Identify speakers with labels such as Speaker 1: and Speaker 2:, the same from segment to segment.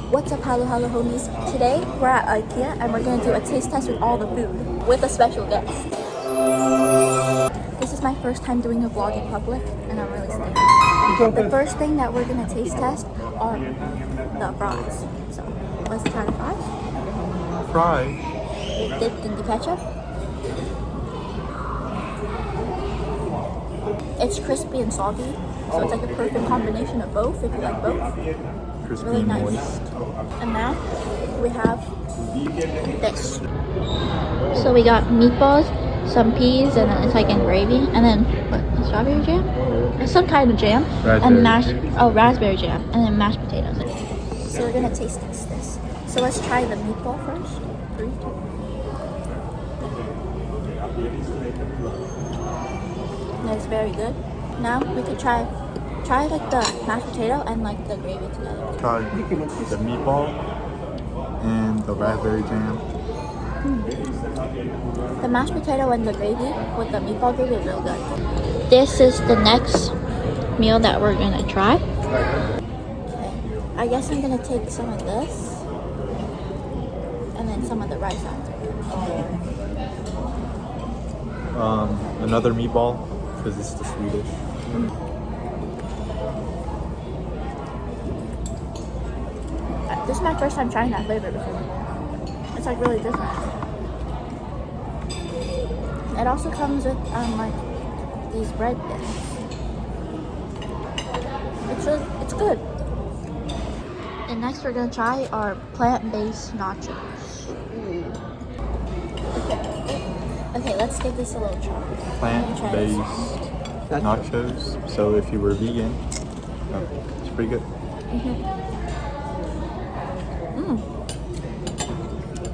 Speaker 1: What's up, hello homies? Today we're at Ikea and we're gonna do a taste test with all the food with a special guest. This is my first time doing a vlog in public and I'm really scared. The first thing that we're gonna taste test are the fries. So let's try the fries.
Speaker 2: Fries?
Speaker 1: Dipped in the ketchup. It's crispy and soggy, so it's like a perfect combination of both if you like both.
Speaker 2: Crispy
Speaker 1: Really
Speaker 2: and
Speaker 1: nice.
Speaker 2: moist.
Speaker 1: And now we have this. So we got meatballs, some peas, and then it's like in gravy, and then what? Strawberry jam? And some kind of jam, and raspberry jam, and then mashed potatoes. So we're gonna taste this. So let's try the meatball first. 3, 2. That's very good. Now we could try like the mashed potato and like the gravy together.
Speaker 2: Try the meatball and the raspberry jam.
Speaker 1: The mashed potato and the gravy with the meatball gravy is real good. This is the next meal that we're gonna try. Okay. I guess I'm gonna take some of this and then some of the rice after.
Speaker 2: Another meatball because it's the sweetest.
Speaker 1: This is my first time trying that flavor before. It's like really different. It also comes with like these bread bits. It's good. And next we're gonna try our plant-based nachos. Okay, let's give this a little try.
Speaker 2: Plant-based nachos. So if you were vegan, it's pretty good.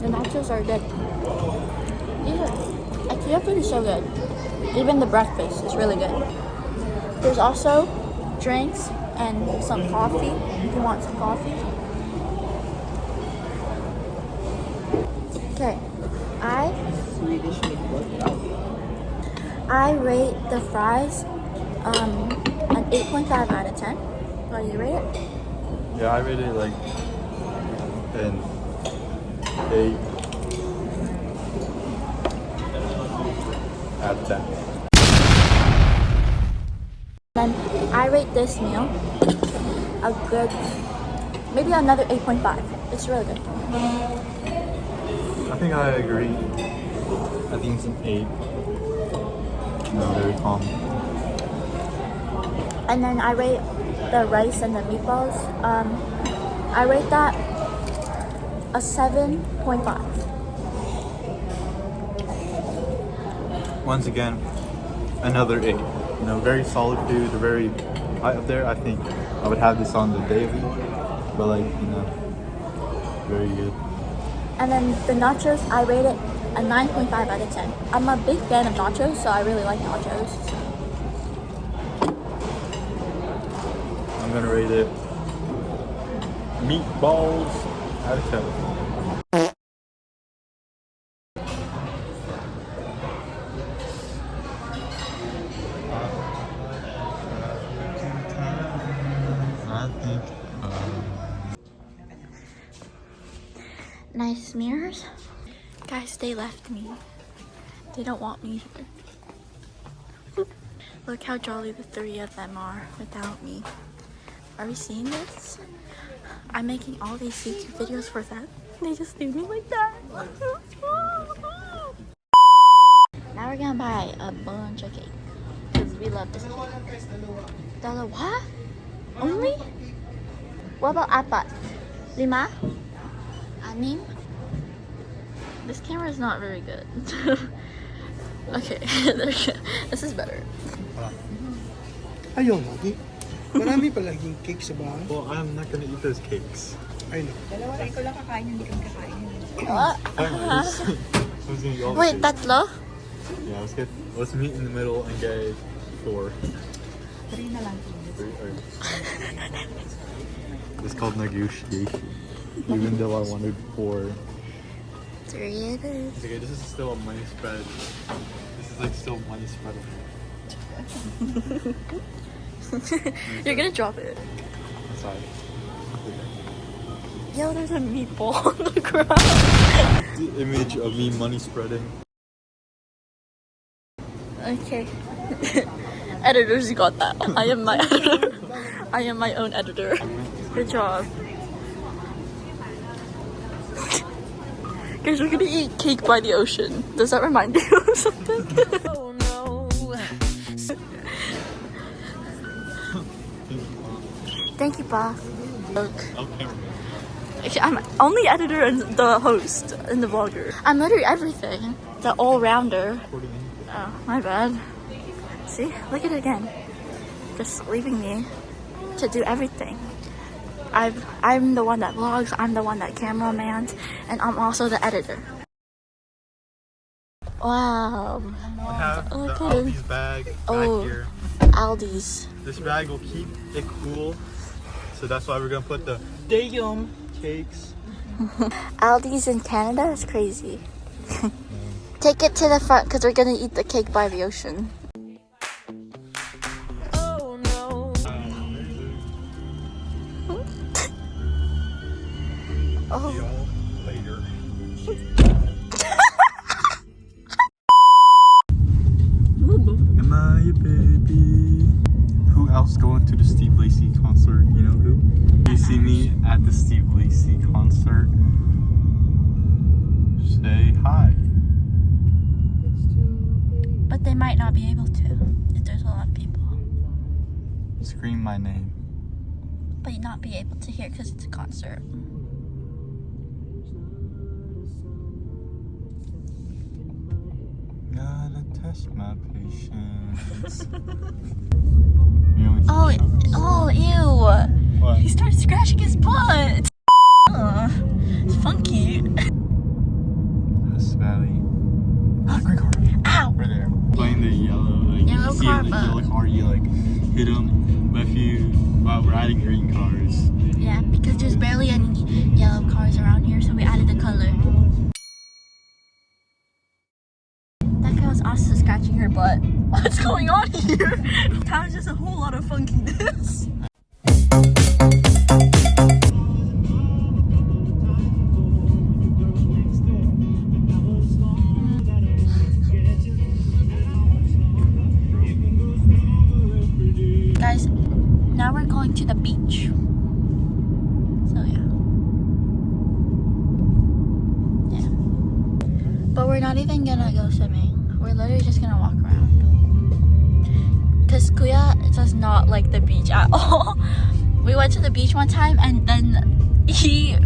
Speaker 1: The nachos are good. Ikea food is so good. Even the breakfast is really good. There's also drinks and some coffee if you want some coffee. Okay, I rate the fries an 8.5 out of 10. What do you rate it?
Speaker 2: Yeah, I rated it like an 8 out of 10.
Speaker 1: Then I rate this meal a good, maybe another 8.5. It's really good.
Speaker 2: I think I agree. I think it's an 8. Very calm.
Speaker 1: And then I rate the rice and the meatballs. I rate that a 7.5.
Speaker 2: Once again, another 8. Very solid food. Very high up there. I think I would have this on the daily, but very good.
Speaker 1: And then the nachos, I rate it a 9.5 out of 10. I'm a big fan of nachos, so I really like nachos.
Speaker 2: I'm gonna rate it meatballs out of 10.
Speaker 1: Nice mirrors. Guys, they left me. They don't want me here. Look how jolly the 3 of them are without me. Are we seeing this? I'm making all these YouTube videos for them. They just do me like that. Now we're gonna buy a bunch of cake because we love this cake. $1 what? Only? What about apat? 5? 6? This camera is not very good. Okay, this is better.
Speaker 3: Ayaw mo, di? Marami palaging cake sa bahay.
Speaker 2: Well, I'm not gonna eat those cakes.
Speaker 3: I know.
Speaker 4: Dalawa rin ko lang kakain, hindi kami kakain.
Speaker 1: What? Wait, tatlo?
Speaker 2: Yeah, let's meet in the middle and get 4.
Speaker 4: 3 na lang.
Speaker 2: 3 or... It's called negotiation. Even though I wanted 4.
Speaker 1: 3 it is.
Speaker 2: It's okay, this is still a money spread. This is like still money spread.
Speaker 1: You're gonna drop it.
Speaker 2: Sorry.
Speaker 1: Yo, there's a meatball on the ground.
Speaker 2: The image of me money spreading.
Speaker 1: Okay. Editors, you got that. I am my editor. I am my own editor. Good job. Guys, we're gonna eat cake by the ocean. Does that remind you of something? Oh no. Thank you, Pa. Look. Okay, I'm only editor and the host and the vlogger. I'm literally everything. The all-rounder. Oh, my bad. See? Look at it again. Just leaving me to do everything. I'm the one that vlogs, I'm the one that cameramans, and I'm also the editor. Wow.
Speaker 2: I have the Aldi's bag back here.
Speaker 1: Aldi's.
Speaker 2: This bag will keep it cool. So that's why we're gonna put the damn cakes.
Speaker 1: Aldi's in Canada is crazy. Take it to the front because we're gonna eat the cake by the ocean. Oh no. Oh.
Speaker 2: See y'all later. Am I a baby? Who else going to the Steve Lacy concert? You know who? You see me at the Steve Lacy concert. Say hi.
Speaker 1: But they might not be able to if there's a lot of people.
Speaker 2: Scream my name.
Speaker 1: But you'd not be able to hear because it's a concert.
Speaker 2: Gotta test my patience.
Speaker 1: Oh, ew.
Speaker 2: What?
Speaker 1: He started scratching his butt. It's funky.
Speaker 2: This valley. Green car.
Speaker 1: Ow.
Speaker 2: Right there. Playing the yellow. Like,
Speaker 1: Yellow
Speaker 2: you see
Speaker 1: car,
Speaker 2: the
Speaker 1: but-
Speaker 2: yellow car, you like hit them. But if you we're adding green cars.
Speaker 1: Yeah, because there's barely any yellow cars around here, so we added the color. That guy was also scratching her butt. What's going on here? That was just a whole lot of funkiness. Guys, now we're going to the beach. So yeah. Yeah. But we're not even gonna go swimming. We're literally just gonna walk around. Because Kuya does not like the beach at all. We went to the beach one time and then he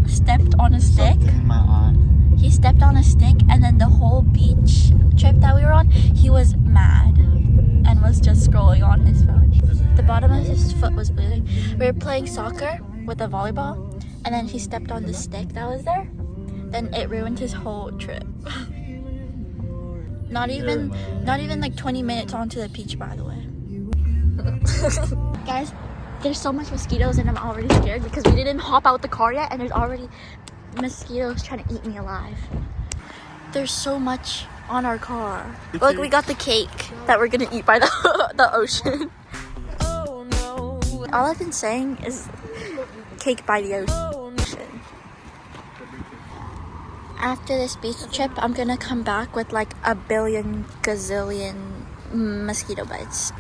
Speaker 1: stepped on a stick.
Speaker 2: Something in my eye.
Speaker 1: He stepped on a stick and then the whole beach trip that we were on, he was mad and was just scrolling on his phone. The bottom of his foot was bleeding. We were playing soccer with a volleyball and then he stepped on the stick that was there. Then it ruined his whole trip. Not even like 20 minutes onto the beach, by the way. Guys, there's so much mosquitoes and I'm already scared because we didn't hop out the car yet and there's already mosquitoes trying to eat me alive. There's so much on our car. Look, we got the cake that we're gonna eat by the ocean. Oh no. All I've been saying is cake by the ocean. After this beach trip, I'm gonna come back with like a billion gazillion mosquito bites.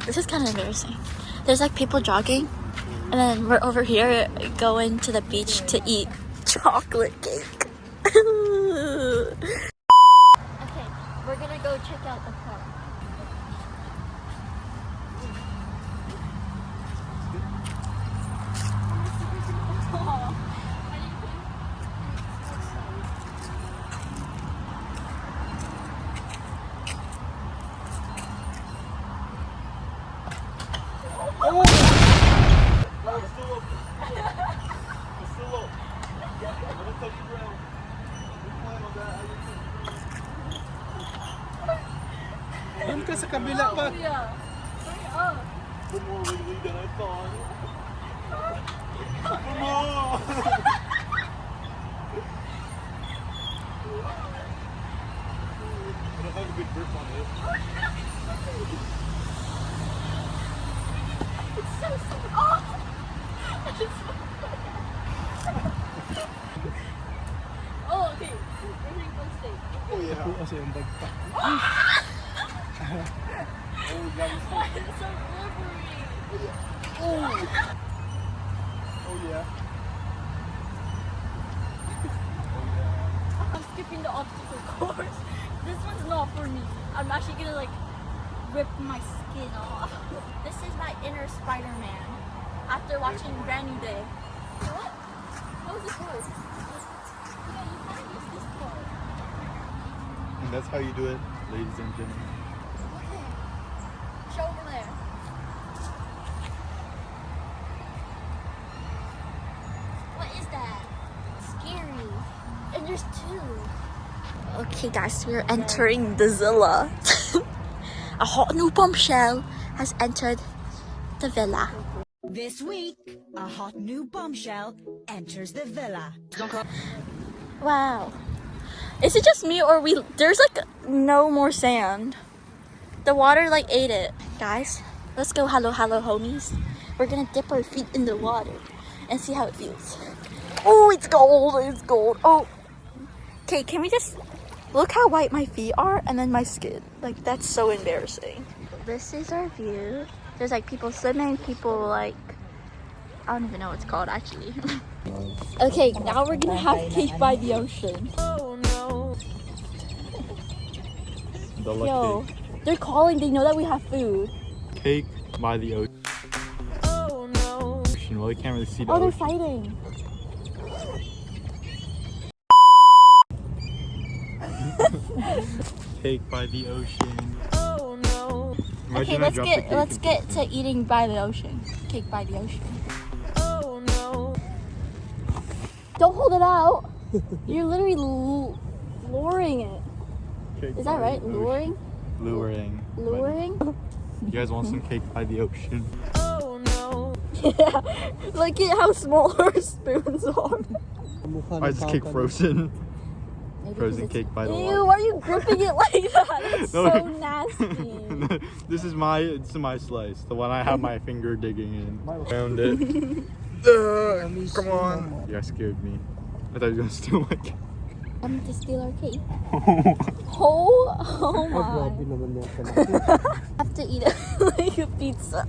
Speaker 1: This is kind of embarrassing. There's like people jogging, and then we're over here going to the beach to eat chocolate cake. Okay, we're gonna go check out the park.
Speaker 3: Doon ka sa kabila pa.
Speaker 2: More wiggly than I thought. I don't have a good grip on it.
Speaker 1: Oh, okay. We're doing fun state.
Speaker 2: Oh yeah.
Speaker 3: Ako kasi yung bag pa.
Speaker 2: Oh, that was so
Speaker 1: It's so slippery.
Speaker 2: Oh yeah.
Speaker 1: I'm skipping the obstacle course. This one's not for me. I'm actually gonna like rip my skin off. This is my inner Spider-Man after watching Brand New Day. What? How was this course? Yeah, you can't use this part.
Speaker 2: And that's how you do it, ladies and gentlemen.
Speaker 1: Okay. Show over there. What is that? Scary. And there's two. Okay guys, we're entering the Zilla. A hot new bombshell has entered the villa.
Speaker 5: This week, a hot new bombshell enters the villa.
Speaker 1: Wow. Is it just me or there's like no more sand? The water like ate it. Guys, let's go hello homies. We're gonna dip our feet in the water and see how it feels. Oh, it's gold. Oh. Okay, can we just look how white my feet are and then my skin. Like, that's so embarrassing. This is our view. There's like people swimming, people like, I don't even know what it's called actually. Okay, now we're gonna have cake by the ocean.
Speaker 5: Oh no.
Speaker 1: Yo, they're calling, they know that we have food.
Speaker 2: Cake by the ocean.
Speaker 5: Oh no.
Speaker 2: Well, you can't really see the
Speaker 1: Oh, they're
Speaker 2: ocean.
Speaker 1: fighting.
Speaker 2: Cake by the ocean.
Speaker 5: Oh no.
Speaker 2: Imagine
Speaker 1: Okay,
Speaker 2: I dropped the cake
Speaker 1: let's
Speaker 2: into
Speaker 1: get
Speaker 2: the
Speaker 1: to eating by the ocean. Cake by the ocean.
Speaker 5: Oh no.
Speaker 1: Don't hold it out. You're literally luring it.
Speaker 2: Cake
Speaker 1: Is
Speaker 2: by
Speaker 1: that right?
Speaker 2: the ocean.
Speaker 1: Luring?
Speaker 2: Luring.
Speaker 1: Luring?
Speaker 2: You guys want some cake by the ocean?
Speaker 5: Oh no.
Speaker 1: Yeah. Look at how small our spoons are.
Speaker 2: Why is this cake frozen?
Speaker 1: Maybe
Speaker 2: Frozen
Speaker 1: 'cause it's-
Speaker 2: cake by the
Speaker 1: Ew,
Speaker 2: water.
Speaker 1: why are you gripping it like that? That's
Speaker 2: No.
Speaker 1: so nasty.
Speaker 2: This is my slice. The one I have my finger digging in. Found it. Come on. You guys scared me. I thought you were gonna steal my cake.
Speaker 1: I'm to steal our cake. Oh my.
Speaker 3: Grabe naman yan.
Speaker 1: I have to eat it like a pizza.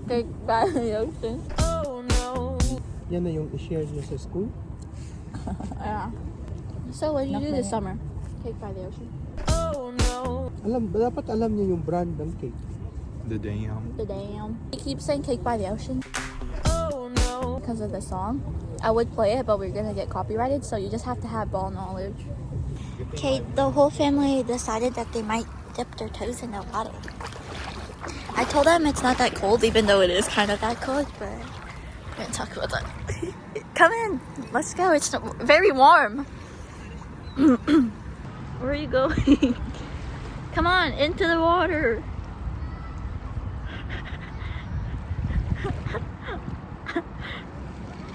Speaker 1: Cake by the ocean.
Speaker 5: Oh no.
Speaker 3: Yan na yung i-share niyo sa school?
Speaker 1: Yeah. So what did you do this summer? Cake by the ocean.
Speaker 5: Oh no.
Speaker 3: Dapat alam niyo yung brand ng cake.
Speaker 2: The damn.
Speaker 1: The damn. They keep saying cake by the ocean
Speaker 5: Oh no.
Speaker 1: because of the song. I would play it, but we're gonna get copyrighted, so you just have to have ball knowledge. Okay, the whole family decided that they might dip their toes in the water. I told them it's not that cold, even though it is kind of that cold, but we're gonna talk about that. Come in, let's go. It's very warm. Where are you going? Come on, into the water.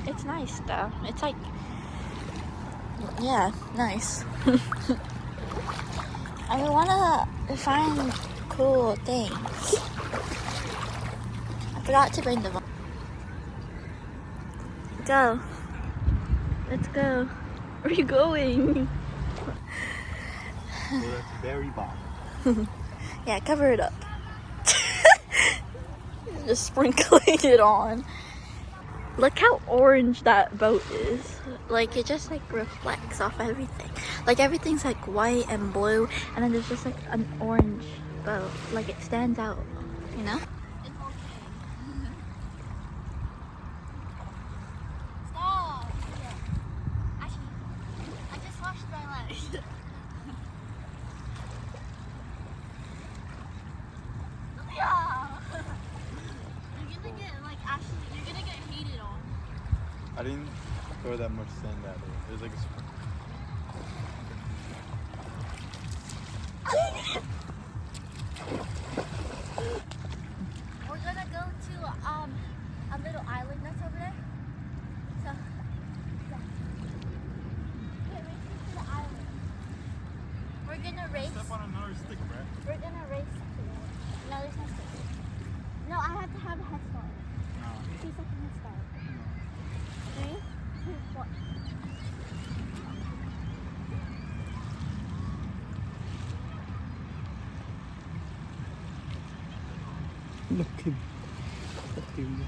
Speaker 1: It's nice though. It's like, yeah, nice. I wanna find cool things. I forgot to bring them. Go. Let's go. Where are you going?
Speaker 2: Well, that's very bad.
Speaker 1: Yeah, cover it up. Just sprinkling it on. Look how orange that boat is. Like, it just like reflects off everything. Like, everything's like white and blue, and then there's just like an orange boat. Like, it stands out, you know? Stop! Actually, I just washed my legs. Yeah! You're gonna get, like, actually, you're gonna get hated on.
Speaker 2: I didn't throw that much sand at it. It was like a sprinkle.
Speaker 1: We're gonna go to a little island that's over there. So, yeah. Okay, racing to the island. We're gonna race.
Speaker 2: Step on another stick, Brett.
Speaker 1: We're gonna race to it. No, there's no stick. No, I have to have
Speaker 3: Laki. Laki mo.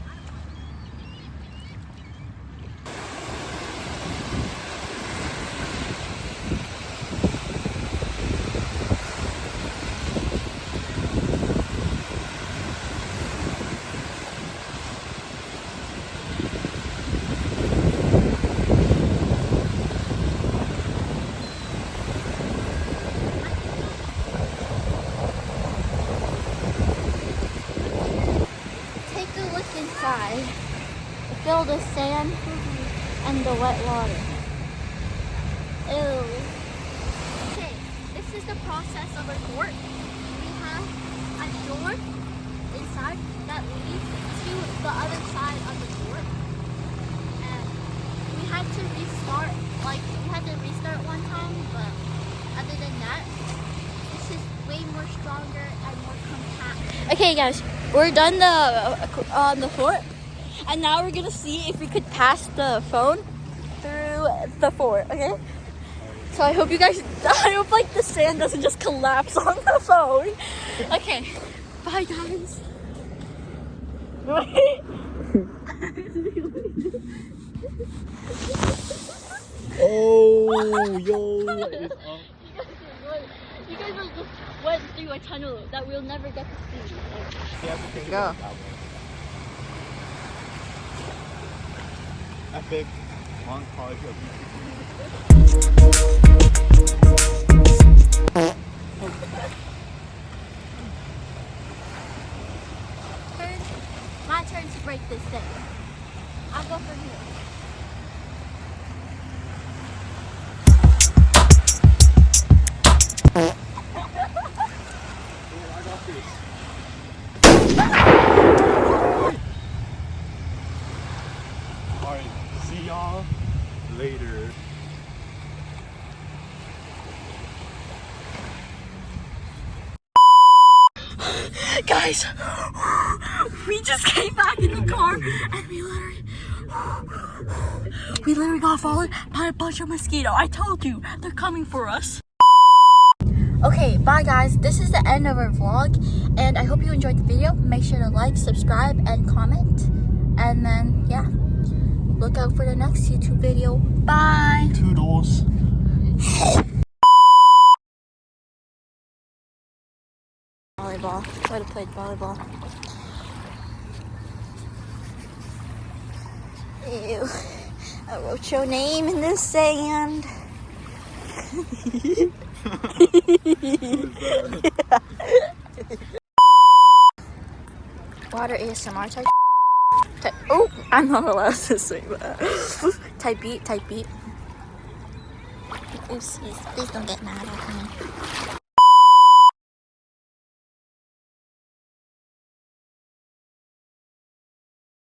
Speaker 1: Take a look inside. Feel the sand and the wet water. Ew. Okay, this is the process of a fort. We have a door inside that leads to the other side of the fort. And we had to restart, one time, but other than that, this is way more stronger and more compact. Okay guys, we're done the fort, and now we're gonna see if we could pass the phone through the fort. Okay, so I hope like the sand doesn't just collapse on the phone. Okay, bye guys.
Speaker 2: Oh, yo, what is up?
Speaker 1: You guys just went through a tunnel that we'll never get to see.
Speaker 2: There
Speaker 1: you go.
Speaker 2: Epic montage of
Speaker 1: My turn to break this thing. I'll go from here.
Speaker 2: Alright, see y'all later.
Speaker 1: Guys, we just came back in the car and we literally got followed by a bunch of mosquitoes. I told you, they're coming for us. Okay, bye guys. This is the end of our vlog, and I hope you enjoyed the video. Make sure to like, subscribe, and comment. And then, yeah, look out for the next YouTube video. Bye.
Speaker 2: Toodles.
Speaker 1: Volleyball. I would have played volleyball. Ew. I wrote your name in the sand. Water ASMR type. Oh, I'm not allowed to say that. Type beat. Oopsies. Please don't get mad at me.